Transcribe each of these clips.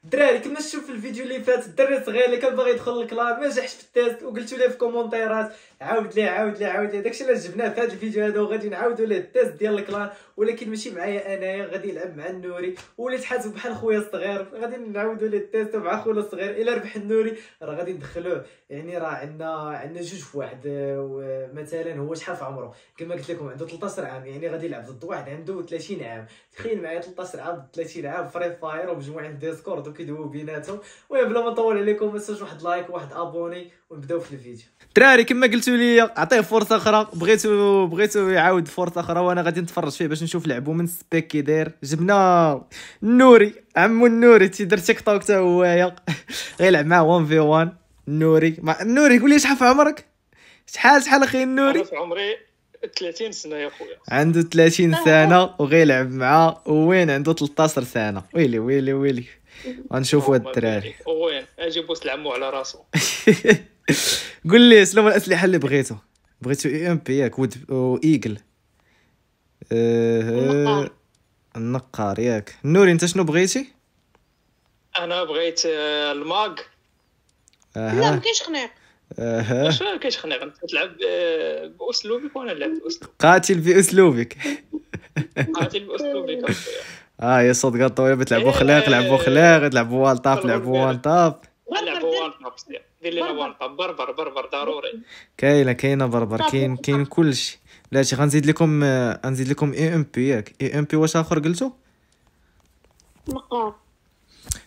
الدراري كما شفتوا في الفيديو اللي فات، الدري صغير اللي كان باغي يدخل الكلاب ما نجحش في التيست، وقلتوا ليه في كومونتيرات عاود ليه داكشي اللي جبناه في هذا الفيديو هذا، وغادي نعاودوا ليه التيست ديال الكلان، ولكن ماشي معايا انايا، غادي يلعب مع النوري، وليت حاسب بحال خويا الصغير، غادي نعاودوا ليه التيست مع خويا الصغير. الا ربح النوري راه غادي ندخلوه، يعني راه عندنا جوج في واحد. مثلا هو شحال في عمره؟ كما قلت لكم عنده 13 عام، يعني غادي يلعب ضد واحد عنده 30 عام. تخيل معايا 13 عام ضد 30 عام فري فاير ومجموعين في ديسكورد وكيدويو بيناتهم. المهم بلا ما نطول عليكم، ما تنساوش واحد لايك وواحد ابوني، ونبداو في الفيديو. الدراري كما قلتوا لي عطيه فرصه اخرى، بغيتو يعاود فرصه اخرى، وانا غادي نتفرج فيه باش نشوف لعبو من سبيك كي داير. جبنا النوري، عمو النوري تيدير تيك توك حتى هويا غيلعب معاه 1 في 1. النوري قول لي شحال في عمرك؟ شحال اخي النوري؟ انا في عمري 30 سنه يا خويا. عنده 30 سنه وغيلعب مع وين عنده 13 سنه. ويلي غنشوفوا هاد الدراري. وين اجي بوس لعمو على راسو. قول لي شنو هما الاسلحه اللي بغيتو اي ام بي ياك وايجل. النقار ياك. النوري انت شنو بغيتي؟ انا بغيت الماغ. لا ما كاينش خناق. واش كاينش خناق؟ انت تلعب باسلوبك وانا نلعب باسلوبي. قاتل باسلوبك. قاتل باسلوبك اخويا. يا صدقه طويله بتلعبوا خلاق، لعبوا خلاق، تلعبوا وان طاب، لعبوا وان طاب. نلعبوا وان طاب، دير لنا وان طاب. بربر ضروري. كاينه بربر، كاين كلشي. بلاتي غنزيد لكم اي ام بي ياك. اي ام بي واش اخر قلتو؟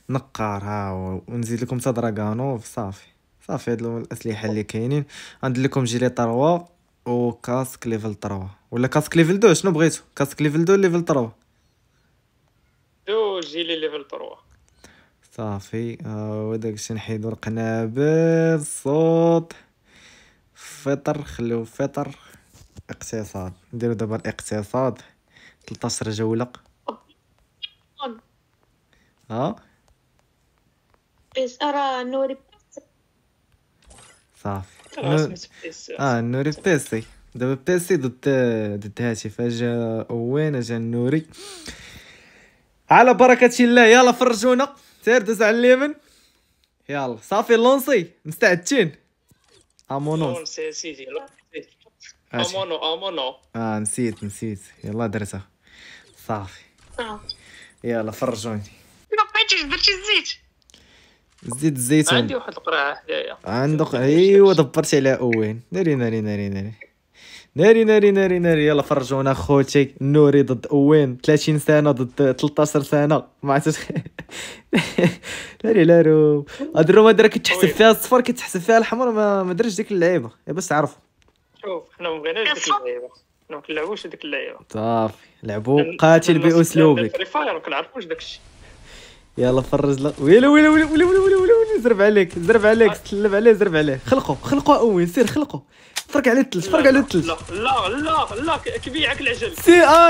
نقار. ها هو. ونزيد لكم تا دراغانوف. صافي هادو الاسلحه اللي كاينين. غندير لكم جيلي 3 وكاسك ليفل 3 ولا كاسك ليفل 2. شنو بغيتو؟ كاسك ليفل 2 ليفل 3؟ دو جيلي ليفل 3. صافي. وداكشي نحيدو القنابل، الصوت، فطر، خليو فطر، اقتصاد. نديرو دابا الاقتصاد 13 جولة. بس ارى نوري صافي. النوري بيسي. دابا بيسي ضد هاتف. اجا وين اجا النوري؟ على بركة الله. يلا فرجونا. سير دوز على اليمين. يلا صافي لونسي. مستعدين؟ امونوس سيدي. امونو. نسيت. يلا درتها. صافي. يلا فرجوني. ما بغيتيش درتي الزيت. الزيتون. عندي واحد القرعه حدايا. عندك. ايوا دبرتي على اوين. ناري. يلا فرجونا خوتي. النوري ضد اوين. 30 سنه ضد 13 سنه. ما عرفتش. لارو هاد الروما دابا كتحسب فيها الصفر، كتحسب فيها الحمر. ما درتش ديك اللعيبه باش تعرفوا. شوف حنا ما بغيناش ديك اللعيبه، حنا ما كنلعبوش ديك اللعيبه. صافي لعبوا قاتل باسلوبك. فري فاير ما كنعرفوش داكشي. يلا فرج لا. ويلي زرب عليك سلب عليه. زرب عليه. خلقوا اوين. سير خلقوا. فرق على الثلج. لا كبيعك العجل.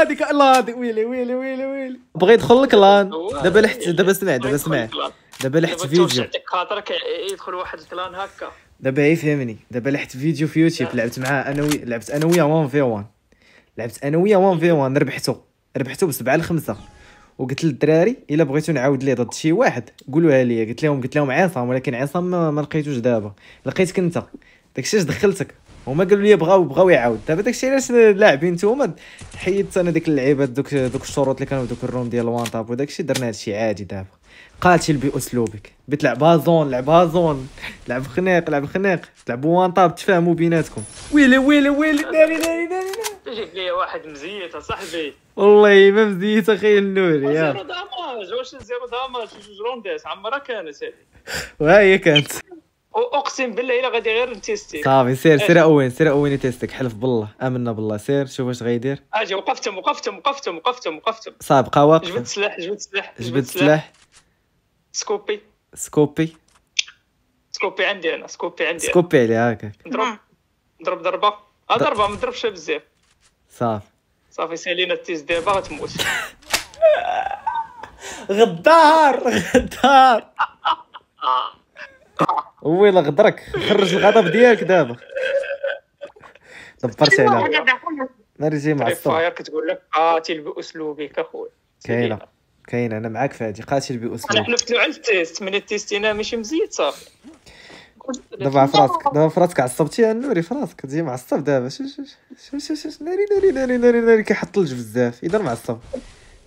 ديك الله. ديك ويلي بغى يدخل لك لان. دابا سمع. دابا لحت فيديو. خاطرك يدخل واحد الكلان هكا. دابا يفهمني. دابا لحت فيديو في يوتيوب. لعبت معاه لعبت انا وياه 1 في 1. ربحتو ب7-5. وقلت للدراري الا بغيتو نعاود ليه ضد شي واحد قولوها لي. قلت لهم عصام، ولكن عصام ما لقيتوش. دابا لقيتك انت. داكشي اش دخلتك. هما قالوا لي بغاو يعاود. دابا داكشي علاش لاعبين نتوما حيدت انا ديك اللعيبات. دوك الشروط اللي كانوا دوك الروم ديال وان طاب وداكشي. درنا هادشي عادي. دابا قاتل باسلوبك. بتلعبها زون لعب خنيق. تلعبوا وان طاب تفاهموا بيناتكم. ويلي ناري. تجيب لي واحد مزيت اصاحبي. والله ما مزيت اخي النوري. زيرو داماج. واش زيرو داماج؟ جوج روندات عمرها كانت هذه. وهي كانت. اقسم بالله الا غادي غير نتيستي. صافي سير اوين تيستك. حلف بالله. امنا بالله. سير شوف واش غيدير. اجي وقفتهم. صافي بقى واقف. جبت سلاح. سكوبي عندي انا. سكوبي عليه هكاك. نضرب ضربه ما نضربش بزاف. صافي سالينا التيست دابا غتموت. غدار. ويلا غدرك. خرج الغضب ديالك دابا. دبرتي عليها. ناري جاي مع الصوت. فاير كتقول لك قاتل باسلوبك اخويا. كاينه كاين انا معاك في هادي، قاتل باسلوب. انا حلفت له على التيست، من التيستينا ماشي مزيد صافي. دابا في راسك، دابا في راسك عصبتي يا نوري، في راسك تجي معصب دابا. شوف ناري ناري ناري ناري ناري كيحط الج بزاف، اذا معصب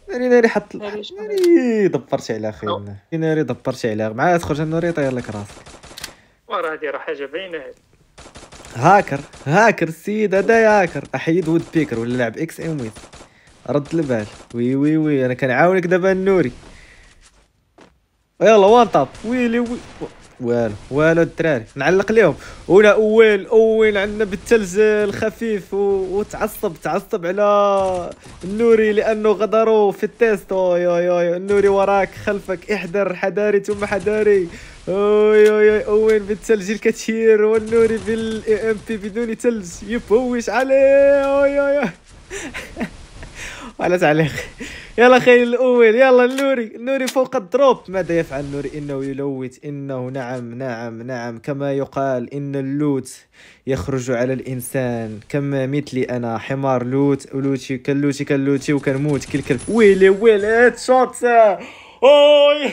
ناري ناري حط ناري دبرتي على خير ناري دبرتي عليها معاه تخرج النوري طير لك راسك. وراه هادي راه حاجه باينه هادي. هاكر السيد هذا هاكر. احيد وود بيكر ولا لعب اكس ام ويت، رد البال. وي انا كنعاونك دابا النوري. يلا وان طاب ويلي والو الدراري نعلق لهم. هنا اول عندنا بالثلج الخفيف وتعصب على النوري لانه غدروا في التيست. اوي النوري وراك خلفك، احذر حذاري ثم حذاري. اوي اول بالثلج الكثير والنوري بالاي ام بي بدون ثلج يبوش عليه. اوي ولا تعليق. يلا خير الاول، يلا النوري فوق الدروب. ماذا يفعل النوري؟ انه يلوت. انه نعم كما يقال ان اللوت يخرج على الانسان كما مثلي انا حمار لوت ولوتي كلوتي وكنموت كالكلب. ويلي هاد شوت. اوي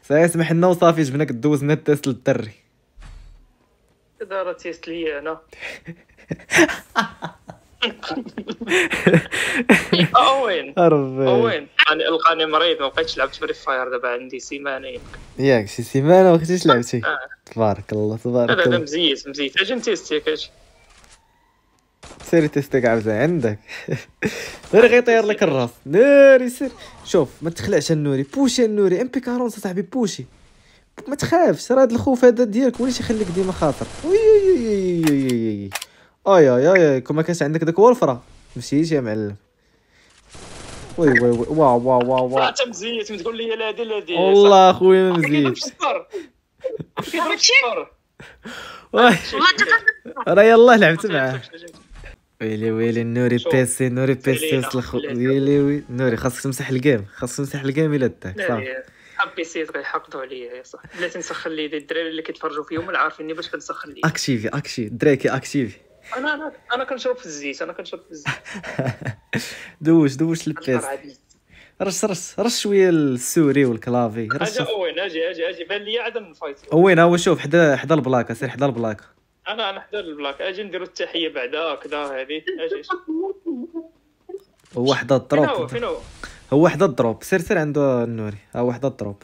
سيسمح لنا وصافي جبناك دوز من التيست للدري. دار تيست لي انا. اوين انا القاني مريض، ما بقيتش لعبت فري فاير دابا عندي سيمانه ياك شي سيمانه ما كنتيش لعبتي. تبارك الله لا مزيت اجي نتيستيك. اجي سيري تيستيك عاوزة عندك. غير غيطير لك الراس ناري. سير شوف ما تخلعش النوري، بوشي النوري ام بي 40 صاحبي بوشي، ما تخافش. راه هاد الخوف هذا ديالك وليش يخليك ديما خاطر. اي كون ما كانش عندك داك ولفرا مشيتي يا معلم. وي واو انت مزيت تقول لي لا هادي والله خويا مزيت. كيضرب الصفر راه يلاه لعبت معاه. ويلي النوري بيسي الخو. ويلي النوري خاصك تمسح الجيم الا داك صافي. حبي سيت غيحقدوا عليا يا صاحبي. بلاتي نسخن لي الدراري اللي كيتفرجوا فيهم ولا عارفيني باش كنسخن لي. اكتيفي دريكي اكتيفي. انا كنشرب في الزيت دوش البيس. رش شويه السوري والكلافي. اجي بان لي عدم الفايت. وين هو شوف حدا البلاكه. سير حدا البلاكه. انا حدا البلاك. اجي نديرو التحيه بعدا كذا هذه. اجي هو حدا الدروب. فين هو حدا الدروب. سير عنده النوري. ها هو حدا الدروب.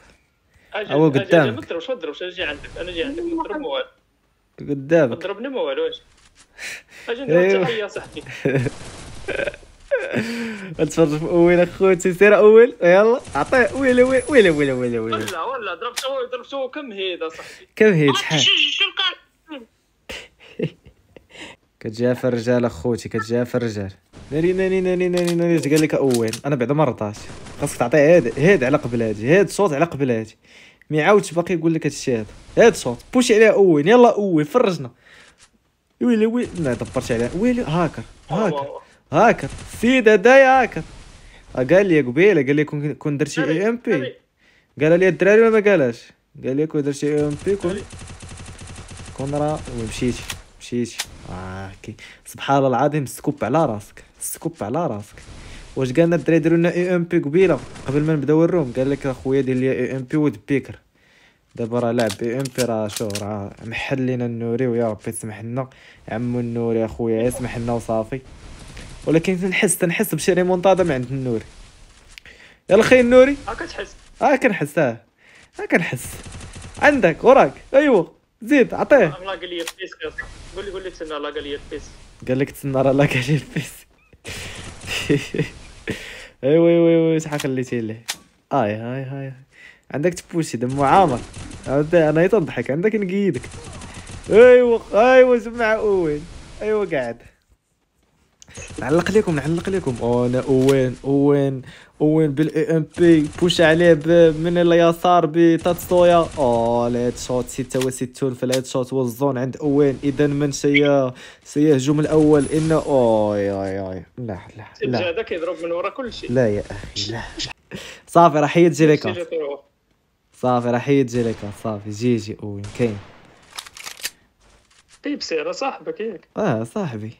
هو قدامك. ما تضربش اجي عندك. انا جاي عندك ما تضرب والو قدامك. ضربني ما والو. اجي نديرو التحيه صاحبي. اتفرج في اول اخوتي. سير اول يلا عطيه. ويلي ولا ضربتو كم هيدا صاحبي. كم هيد شحال كتجيها في الرجال اخوتي ناري قال لك اول. انا بعدا ما رضاش. خاصك تعطيه هاد على قبل هادي. هاد صوت على قبل هادي. ما يعاودش باقي يقول لك هادشي هذا. هاد صوت بوشي عليها اول. يلا اول فرجنا. ويلي لا دبرت عليها. ويلي هاكر سيد هدايا هاكر. قال لي قبيله قال لي كون درتي اي ام بي. قال لي الدراري ولا ما قالهاش؟ قال لي كون درتي اي ام بي كون راه مشيتي كي سبحان الله العظيم. سكوب على راسك. واش قالنا الدراري ديروا لنا اي ام بي قبيله قبل ما نبداو الروم؟ قال لك اخويا دير لي اي ام بي وود بيكر. دابا راه لاعب اي ام بي راه شو راه محل لينا النوري. ويا ربي تسمح لنا عمو النوري اخويا يسمح لنا وصافي. ولكن تنحس بشي ريمونطادا من عند النوري. يلا خي النوري. كتحس كنحس عندك وراك. ايوا زيد عطيه. لا قال لي البيس. قول لي تسنى. لا قال لي البيس. قال لك تسنى. راه لا قال لي البيس. وي شحال خليتي ليه. هاي عندك تبوشي دم عامر. انا تنضحك عندك نقيدك. ايوا جمع اول. ايوا قاعد نعلق لكم. انا اوين بالاي ام بي بوش عليه من اليسار بتاتسويا. الهيد شوت 66 في الهيد شوت والزون عند اوين. اذا من سيهجم الاول ان اي لا هذا كيضرب من ورا كل شيء. لا يا اخي لا. صافي راح يجي لك. صافي جي اوين كاين. بيبسي راه صاحبك ياك. صاحبي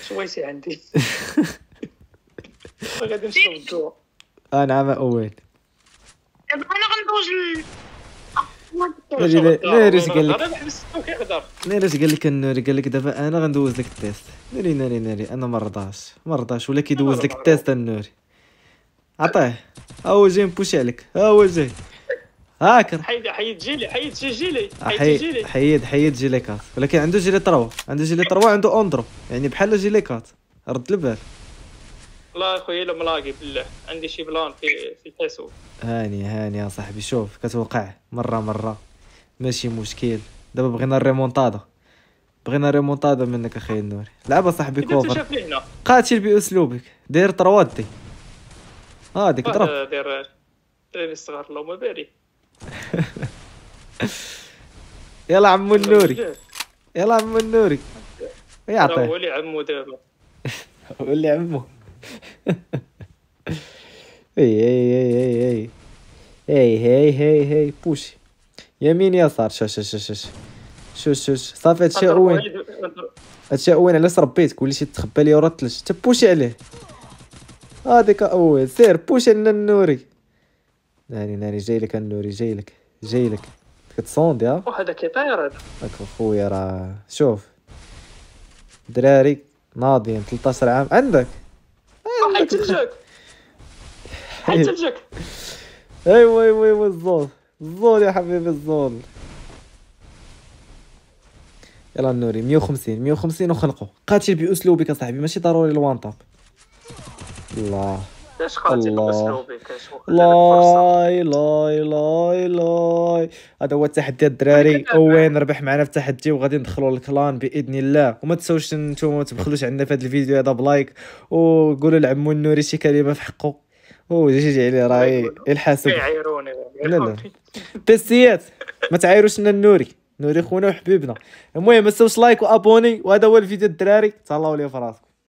شويسي عندي. غادي نشرب الجوع. نعم اول. دابا انا غندوز ناري اش قال لك؟ انا بحبس كيهضر. ناري اش قال لك النوري؟ قال لك دابا انا غندوز لك التيست. ناري انا ما رضاش ولا كيدوز لك التيست النوري. عطيه ها هو جاي نبوشي عليك، ها هو جاي هاكر. حيد جيلي حيد جيليكات، ولكن عنده جيلي تروا عنده اوندرو، يعني بحال جيليكات. رد البال. والله اخويا الا ملاقي بالله عندي شي بلان في الحاسوب. هاني يا صاحبي، شوف كتوقع مره ماشي مشكل. دابا بغينا الريمونتادا منك اخي النوري. لعب صاحبي كوفر، قاتل باسلوبك، داير تروادي هاديك ضرب. داير الصغار اللهم بارك. يلا عمو النوري يعطيه. هو اللي عمو دابا. ولي عمو. هي بوشي يمين يسار. شوش صافي. هادشي وين علاش ربيتك وليتي تخبى لي ورا الثلج. تبوشي عليه هاديك اول. سير بوشي لنا النوري. ناري جاي لك النوري، جاي لك كتصوندي. ها وهذا كيطير هذا خويا. راه شوف دراري ناضيين 13 عام عندك. حيت الجاك. ايوا الزول يا حبيبي الزول. يلا النوري 150 وخنقو. قاتل باسلوبك يا صاحبي، ماشي ضروري الوانطاب. الله اش قاتل باسلوبك؟ لا هذا هو التحدي الدراري. اوين ربح معنا في التحدي وغادي ندخلوا للكلان باذن الله. وما تنساوش نتوما ما تبخلوش عندنا في هذا الفيديو هذا بلايك، وقولوا لعمو النوري شي كلمه في حقه. جي عليه راهي الحاسب. لا تيستيات ما تعايروش لنا النوري خونا وحبيبنا. المهم ما تنساوش لايك وابوني، وهذا هو الفيديو الدراري. تهلاو ليا في راسكم.